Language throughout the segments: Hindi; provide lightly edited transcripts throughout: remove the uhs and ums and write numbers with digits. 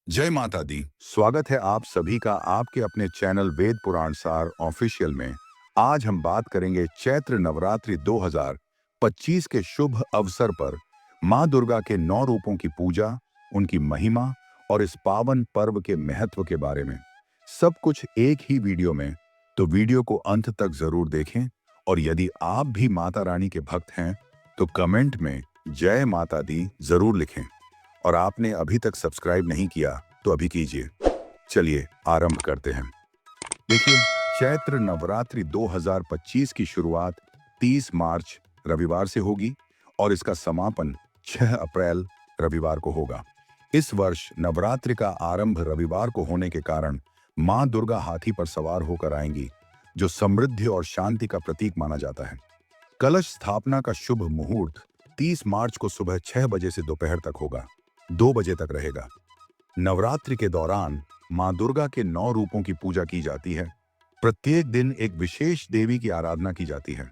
जय माता दी। स्वागत है आप सभी का आपके अपने चैनल वेद पुराण सार ऑफिशियल में। आज हम बात करेंगे चैत्र नवरात्रि 2025 के शुभ अवसर पर माँ दुर्गा के 9 रूपों की पूजा, उनकी महिमा और इस पावन पर्व के महत्व के बारे में। सब कुछ एक ही वीडियो में, तो वीडियो को अंत तक जरूर देखें। और यदि आप भी माता रानी के भक्त हैं तो कमेंट में जय माता दी जरूर लिखें। और आपने अभी तक सब्सक्राइब नहीं किया तो अभी कीजिए। चलिए आरंभ करते हैं। देखिए, चैत्र नवरात्रि 2025 की शुरुआत 30 मार्च रविवार से होगी और इसका समापन 6 अप्रैल रविवार को होगा। इस वर्ष नवरात्रि का आरंभ रविवार को होने के कारण मां दुर्गा हाथी पर सवार होकर आएंगी, जो समृद्धि और शांति का प्रतीक माना जाता है। कलश स्थापना का शुभ मुहूर्त 30 मार्च को सुबह 6 बजे से दोपहर तक होगा, 2 बजे तक रहेगा। नवरात्रि के दौरान मां दुर्गा के 9 रूपों की पूजा की जाती है। प्रत्येक दिन एक विशेष देवी की आराधना की जाती है।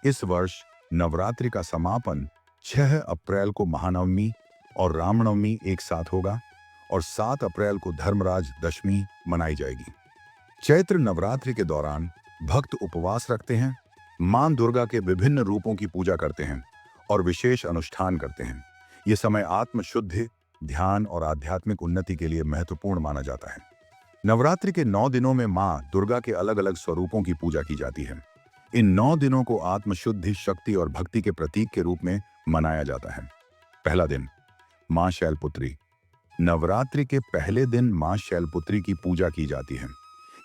इस वर्ष नवरात्रि का समापन 6 अप्रैल को महानवमी और रामनवमी एक साथ होगा और 7 अप्रैल को धर्मराज दशमी मनाई जाएगी। चैत्र नवरात्रि के दौरान भक्त उपवास रखते हैं, मां दुर्गा के विभिन्न रूपों की पूजा करते हैं और विशेष अनुष्ठान करते हैं। ये समय आत्मशुद्धि, ध्यान और आध्यात्मिक उन्नति के लिए महत्वपूर्ण माना जाता है। नवरात्रि के 9 दिनों में मां दुर्गा के अलग अलग स्वरूपों की पूजा की जाती है। इन 9 दिनों को आत्मशुद्धि, शक्ति और भक्ति के प्रतीक के रूप में मनाया जाता है। पहला दिन, मां शैलपुत्री। नवरात्रि के पहले दिन मां शैलपुत्री की पूजा की जाती है।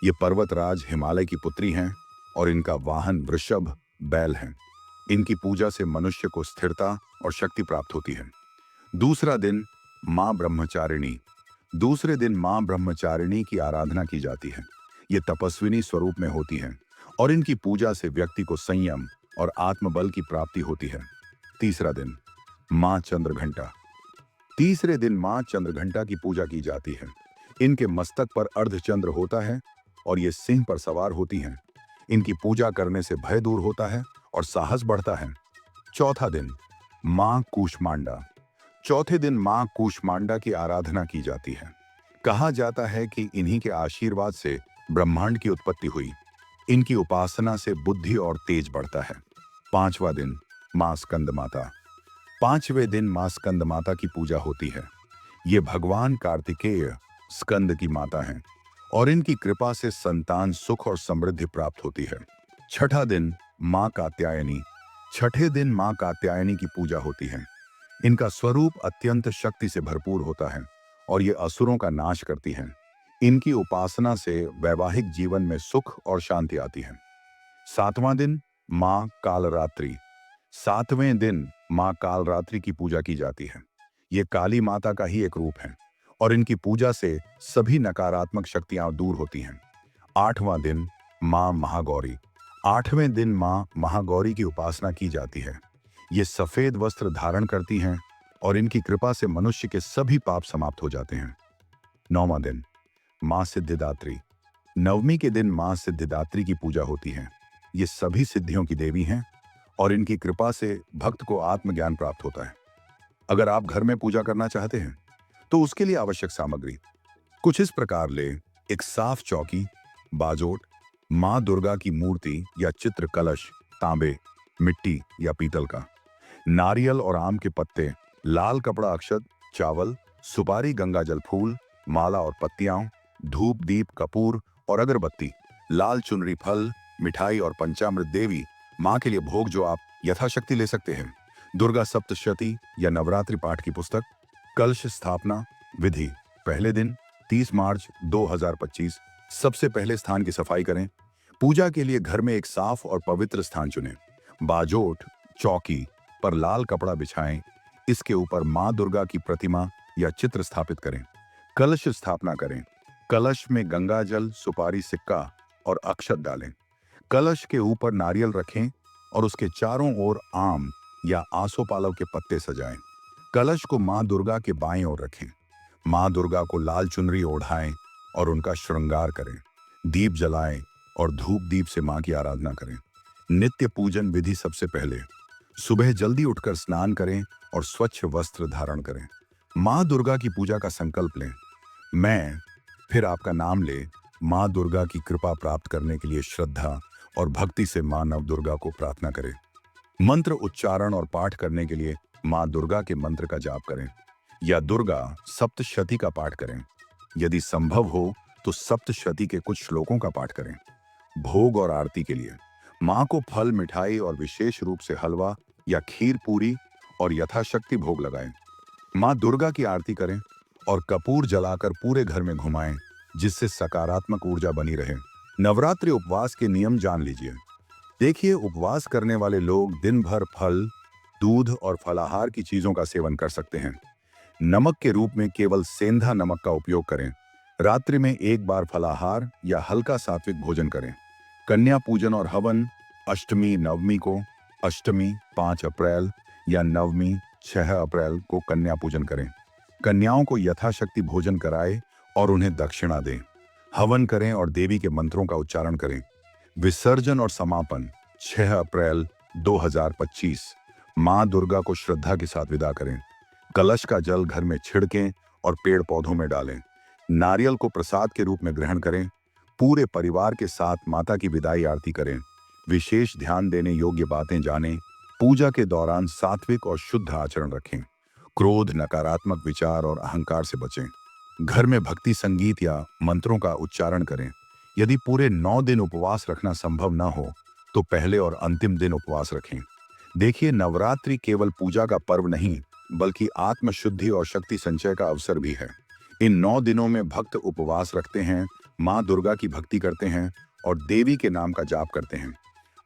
ये पर्वतराज हिमालय की पुत्री हैं और इनका वाहन वृषभ बैल है। इनकी पूजा से मनुष्य को स्थिरता और शक्ति प्राप्त होती है। दूसरा दिन, मां ब्रह्मचारिणी। दूसरे दिन मां ब्रह्मचारिणी की आराधना की जाती है। ये तपस्विनी स्वरूप में होती हैं और इनकी पूजा से व्यक्ति को संयम और आत्मबल की प्राप्ति होती है। तीसरा दिन, मां चंद्रघंटा। तीसरे दिन मां चंद्रघंटा की पूजा की जाती है। इनके मस्तक पर अर्धचंद्र होता है और ये सिंह पर सवार होती हैं। इनकी पूजा करने से भय दूर होता है और साहस बढ़ता है। चौथा दिन, मां कूष्मांडा। चौथे दिन मां कूष्मांडा की आराधना की जाती है। कहा जाता है कि इन्हीं के आशीर्वाद से ब्रह्मांड की उत्पत्ति हुई। इनकी उपासना से बुद्धि और तेज बढ़ता है। पांचवा दिन, मां स्कंद माता। पांचवें दिन मां स्कंद माता की पूजा होती है। ये भगवान कार्तिकेय स्कंद की माता हैं और इनकी कृपा से संतान, सुख और समृद्धि प्राप्त होती है। छठा दिन, मां कात्यायनी। छठे दिन मां कात्यायनी की पूजा होती है। इनका स्वरूप अत्यंत शक्ति से भरपूर होता है और ये असुरों का नाश करती हैं। इनकी उपासना से वैवाहिक जीवन में सुख और शांति आती है। सातवां दिन, मां कालरात्रि। सातवें दिन मां कालरात्रि की पूजा की जाती है। ये काली माता का ही एक रूप है और इनकी पूजा से सभी नकारात्मक शक्तियां दूर होती हैं। आठवां दिन, मां महागौरी। आठवें दिन मां महागौरी की उपासना की जाती है। ये सफेद वस्त्र धारण करती हैं और इनकी कृपा से मनुष्य के सभी पाप समाप्त हो जाते हैं। नौवां दिन, मां सिद्धिदात्री। नवमी के दिन मां सिद्धिदात्री की पूजा होती है। ये सभी सिद्धियों की देवी हैं और इनकी कृपा से भक्त को आत्मज्ञान प्राप्त होता है। अगर आप घर में पूजा करना चाहते हैं तो उसके लिए आवश्यक सामग्री कुछ इस प्रकार ले। एक साफ चौकी, बाजोट, मां दुर्गा की मूर्ति या चित्र कलश, तांबे, मिट्टी या पीतल का, नारियल और आम के पत्ते, लाल कपड़ा, अक्षत, चावल, सुपारी, गंगाजल, फूल, माला और पत्तियां, धूप, दीप, कपूर और अगरबत्ती, लाल चुनरी, फल, मिठाई और पंचामृत। देवी मां के लिए भोग जो आप यथाशक्ति ले सकते हैं। दुर्गा सप्तशती या नवरात्रि पाठ की पुस्तक। कलश स्थापना विधि। पहले दिन, 30 मार्च 2025, सबसे पहले स्थान की सफाई करें। पूजा के लिए घर में एक साफ और पवित्र स्थान चुनें। बाजोट, चौकी पर लाल कपड़ा बिछाएं। इसके ऊपर मां दुर्गा की प्रतिमा या चित्र स्थापित करें। कलश स्थापना करें। कलश में गंगाजल, सुपारी, सिक्का और अक्षत डालें। कलश के ऊपर नारियल रखें और उसके चारों ओर आम या आसोपालव के पत्ते सजाएं। कलश को मां दुर्गा के बाएं ओर रखें। मां दुर्गा को लाल चुनरी ओढ़ाएं और उनका श्रृंगार करें। दीप जलाएं और धूप दीप से मां की आराधना करें। नित्य पूजन विधि। सबसे पहले सुबह जल्दी उठकर स्नान करें और स्वच्छ वस्त्र धारण करें। मां दुर्गा की पूजा का संकल्प लें। मैं फिर आपका नाम ले माँ दुर्गा की कृपा प्राप्त करने के लिए श्रद्धा और भक्ति से माँ नव दुर्गा को प्रार्थना करें। मंत्र उच्चारण और पाठ करने के लिए माँ दुर्गा के मंत्र का जाप करें या दुर्गा सप्तशती का पाठ करें। यदि संभव हो तो सप्तशती के कुछ श्लोकों का पाठ करें। भोग और आरती के लिए माँ को फल, मिठाई और विशेष रूप से हलवा या खीर पूरी और यथाशक्ति भोग लगाएं। माँ दुर्गा की आरती करें और कपूर जलाकर पूरे घर में घुमाएं, जिससे सकारात्मक ऊर्जा बनी रहे। नवरात्रि उपवास के नियम जान लीजिए। देखिए, उपवास करने वाले लोग दिन भर फल, दूध और फलाहार की चीजों का सेवन कर सकते हैं। नमक के रूप में केवल सेंधा नमक का उपयोग करें। रात्रि में एक बार फलाहार या हल्का सात्विक भोजन करें। कन्या पूजन और हवन अष्टमी, नवमी को अष्टमी 5 अप्रैल या नवमी 6 अप्रैल को कन्या पूजन करें। कन्याओं को यथाशक्ति भोजन कराएं और उन्हें दक्षिणा दें। हवन करें और देवी के मंत्रों का उच्चारण करें। विसर्जन और समापन 6 अप्रैल 2025। माँ दुर्गा को श्रद्धा के साथ विदा करें। कलश का जल घर में छिड़कें और पेड़ पौधों में डालें। नारियल को प्रसाद के रूप में ग्रहण करें। पूरे परिवार के साथ माता की विदाई आरती करें। विशेष ध्यान देने योग्य बातें जानें। पूजा के दौरान सात्विक और शुद्ध आचरण रखें। क्रोध, नकारात्मक विचार और अहंकार से बचें। घर में भक्ति संगीत या मंत्रों का उच्चारण करें। यदि पूरे 9 दिन उपवास रखना संभव न हो तो पहले और अंतिम दिन उपवास रखें। देखिए, नवरात्रि केवल पूजा का पर्व नहीं बल्कि आत्मशुद्धि और शक्ति संचय का अवसर भी है। इन 9 दिनों में भक्त उपवास रखते हैं, माँ दुर्गा की भक्ति करते हैं और देवी के नाम का जाप करते हैं।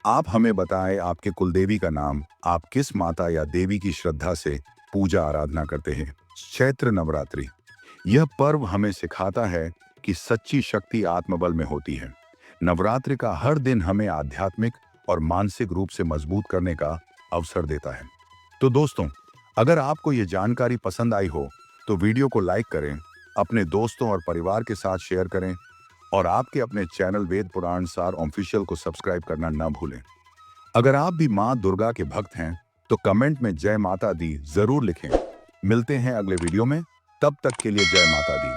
आप हमें बताएं आपके कुलदेवी का नाम, आप किस माता या देवी की श्रद्धा से पूजा आराधना करते हैं। चैत्र नवरात्रि यह पर्व हमें सिखाता है कि सच्ची शक्ति आत्मबल में होती है। नवरात्रि का हर दिन हमें आध्यात्मिक और मानसिक रूप से मजबूत करने का अवसर देता है। तो दोस्तों, अगर आपको ये जानकारी पसंद आई हो तो वीडियो को लाइक करें, अपने दोस्तों और परिवार के साथ शेयर करें और आपके अपने चैनल वेद पुराण सार ऑफिशियल को सब्सक्राइब करना न भूलें। अगर आप भी माँ दुर्गा के भक्त हैं तो कमेंट में जय माता दी जरूर लिखें। मिलते हैं अगले वीडियो में, तब तक के लिए जय माता दी।